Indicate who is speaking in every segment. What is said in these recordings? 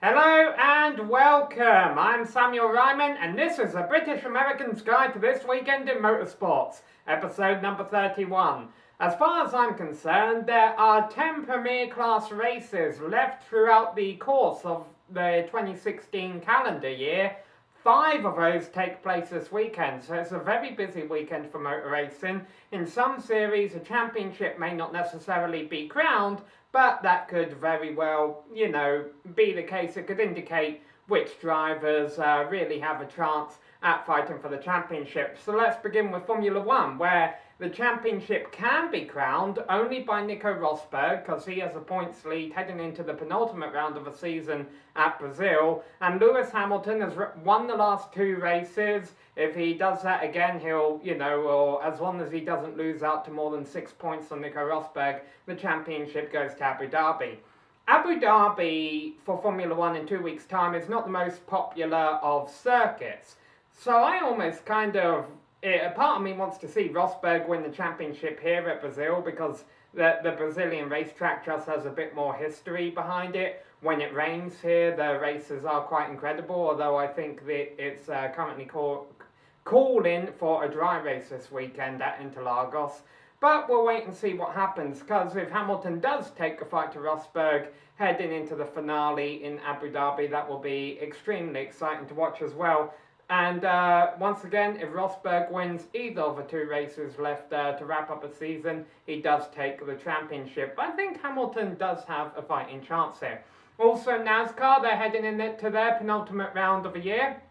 Speaker 1: Hello and welcome. I'm Samuel Reiman and this is a British American's Guide to This Weekend in Motorsports, episode number 31. As far as I'm concerned, there are 10 Premier Class races left throughout the course of the 2016 calendar year. 5 of those take place this weekend, so it's a very busy weekend for motor racing. In some series, a championship may not necessarily be crowned, but that could very well, be the case. It could indicate which drivers really have a chance at fighting for the championship. So let's begin with Formula One, where the championship can be crowned only by Nico Rosberg, because he has a points lead heading into the penultimate round of the season at Brazil. And Lewis Hamilton has won the last 2 races. If he does that again, he'll, or as long as he doesn't lose out to more than 6 points on Nico Rosberg, the championship goes to Abu Dhabi. Abu Dhabi for Formula One in 2 weeks' time is not the most popular of circuits. So I almost part of me wants to see Rosberg win the championship here at Brazil, because the Brazilian racetrack just has a bit more history behind it. When it rains here, the races are quite incredible, although I think that it's currently calling for a dry race this weekend at Interlagos. But we'll wait and see what happens, because if Hamilton does take a fight to Rosberg heading into the finale in Abu Dhabi, that will be extremely exciting to watch as well. And once again, if Rosberg wins either of the 2 races left to wrap up the season, he does take the championship. But I think Hamilton does have a fighting chance here. Also, NASCAR, they're heading into their penultimate round of the year.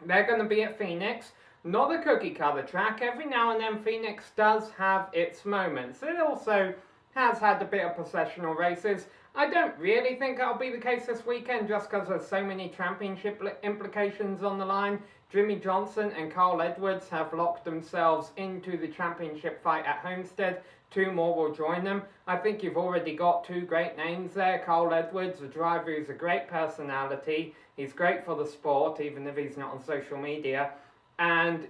Speaker 1: They're going to be at Phoenix. Not a cookie-cutter track. Every now and then, Phoenix does have its moments. It also has had a bit of processional races. I don't really think that'll be the case this weekend, just because there's so many championship implications on the line. Jimmy Johnson and Carl Edwards have locked themselves into the championship fight at Homestead. 2 more will join them. I think you've already got 2 great names there. Carl Edwards, a driver who's a great personality. He's great for the sport, even if he's not on social media. And,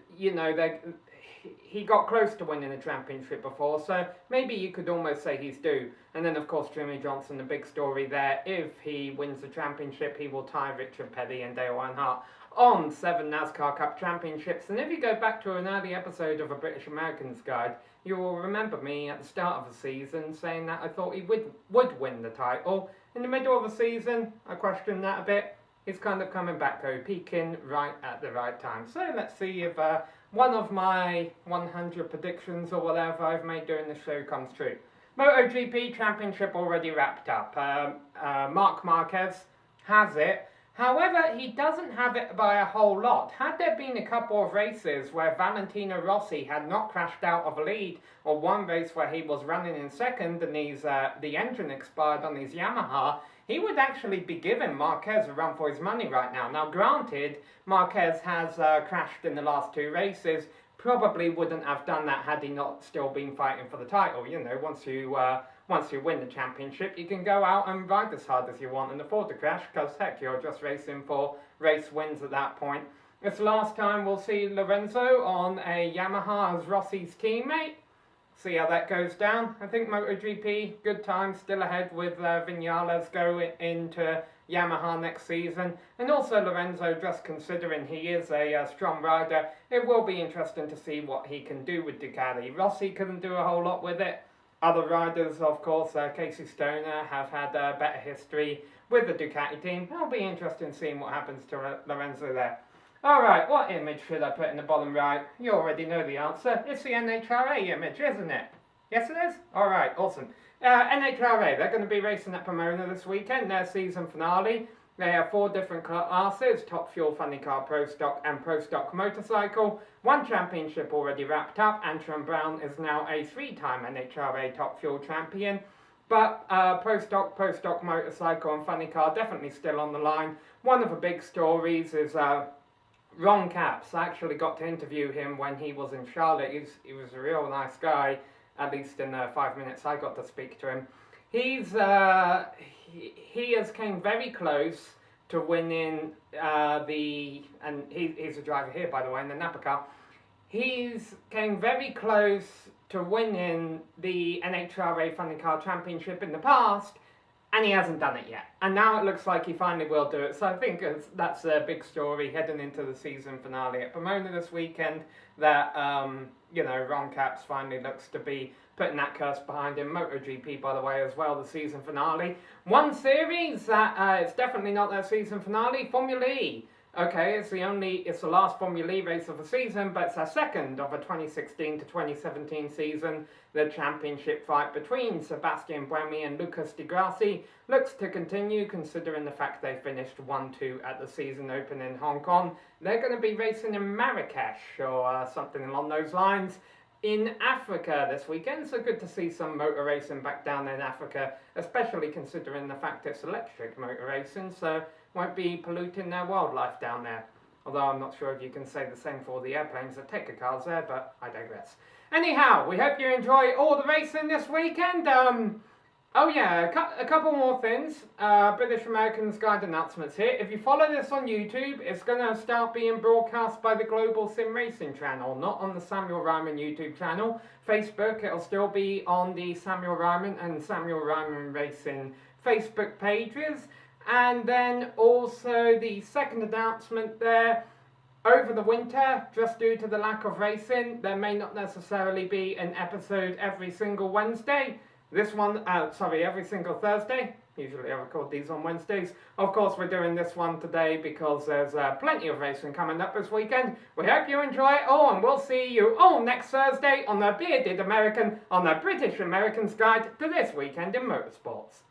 Speaker 1: he got close to winning a championship before, so maybe you could almost say he's due. And then, of course, Jimmy Johnson, the big story there. If he wins the championship, he will tie Richard Petty and Dale Earnhardt on 7 NASCAR Cup championships. And if you go back to an early episode of A British American's Guide, you will remember me at the start of the season saying that I thought he would win the title. In the middle of the season, I questioned that a bit. He's kind of coming back though, peaking right at the right time. So let's see if one of my 100 predictions or whatever I've made during the show comes true. Moto GP Championship already wrapped up. Marc Marquez has it. However, he doesn't have it by a whole lot. Had there been a couple of races where Valentino Rossi had not crashed out of a lead, or one race where he was running in second and the engine expired on his Yamaha, he would actually be giving Marquez a run for his money right now. Now, granted, Marquez has crashed in the last 2 races. Probably wouldn't have done that had he not still been fighting for the title. Once you win the championship, you can go out and ride as hard as you want and afford to crash, because heck, you're just racing for race wins at that point. It's the last time we'll see Lorenzo on a Yamaha as Rossi's teammate. See how that goes down. I think MotoGP, good time, still ahead with Vinales going into Yamaha next season. And also Lorenzo, just considering he is a strong rider, it will be interesting to see what he can do with Ducati. Rossi couldn't do a whole lot with it. Other riders, of course, Casey Stoner, have had a better history with the Ducati team. It'll be interesting seeing what happens to Lorenzo there. Alright, what image should I put in the bottom right? You already know the answer. It's the NHRA image, isn't it? Yes it is? Alright, awesome. NHRA, they're going to be racing at Pomona this weekend, their season finale. They have 4 different classes: Top Fuel, Funny Car, Pro Stock and Pro Stock Motorcycle. 1 championship already wrapped up. Antron Brown is now a 3-time NHRA Top Fuel champion. But Pro Stock Motorcycle and Funny Car definitely still on the line. One of the big stories is Ron Capps. I actually got to interview him when he was in Charlotte. He was a real nice guy, at least in the 5 minutes I got to speak to him. He has came very close to winning and he's a driver here, by the way, in the Napa car. He's came very close to winning the NHRA Funny Car Championship in the past, And he hasn't done it yet. And now it looks like he finally will do it. So I think that's a big story heading into the season finale at Pomona this weekend. That, Ron Capps finally looks to be putting that curse behind him. Moto GP, by the way, as well, the season finale. One series that it's definitely not their season finale, Formula E. Okay, it's the last Formula E race of the season, but it's our second of a 2016 to 2017 season. The championship fight between Sebastian Buemi and Lucas Di Grassi looks to continue, considering the fact they finished 1-2 at the season open in Hong Kong. They're going to be racing in Marrakesh or something along those lines in Africa this weekend, so good to see some motor racing back down in Africa, especially considering the fact it's electric motor racing, so won't be polluting their wildlife down there. Although I'm not sure if you can say the same for all the airplanes that take the cars there, but I digress. Anyhow, we hope you enjoy all the racing this weekend. A couple more things. British Americans Guide announcements here. If you follow this on YouTube, it's going to start being broadcast by the Global Sim Racing channel, not on the Samuel Reiman YouTube channel. Facebook, it'll still be on the Samuel Reiman and Samuel Reiman Racing Facebook pages. And then also the second announcement there, over the winter, just due to the lack of racing, there may not necessarily be an episode every single Wednesday. Every single Thursday. Usually I record these on Wednesdays. Of course, we're doing this one today because there's plenty of racing coming up this weekend. We hope you enjoy it all, and we'll see you all next Thursday on the Bearded American, on the British American's Guide to This Weekend in Motorsports.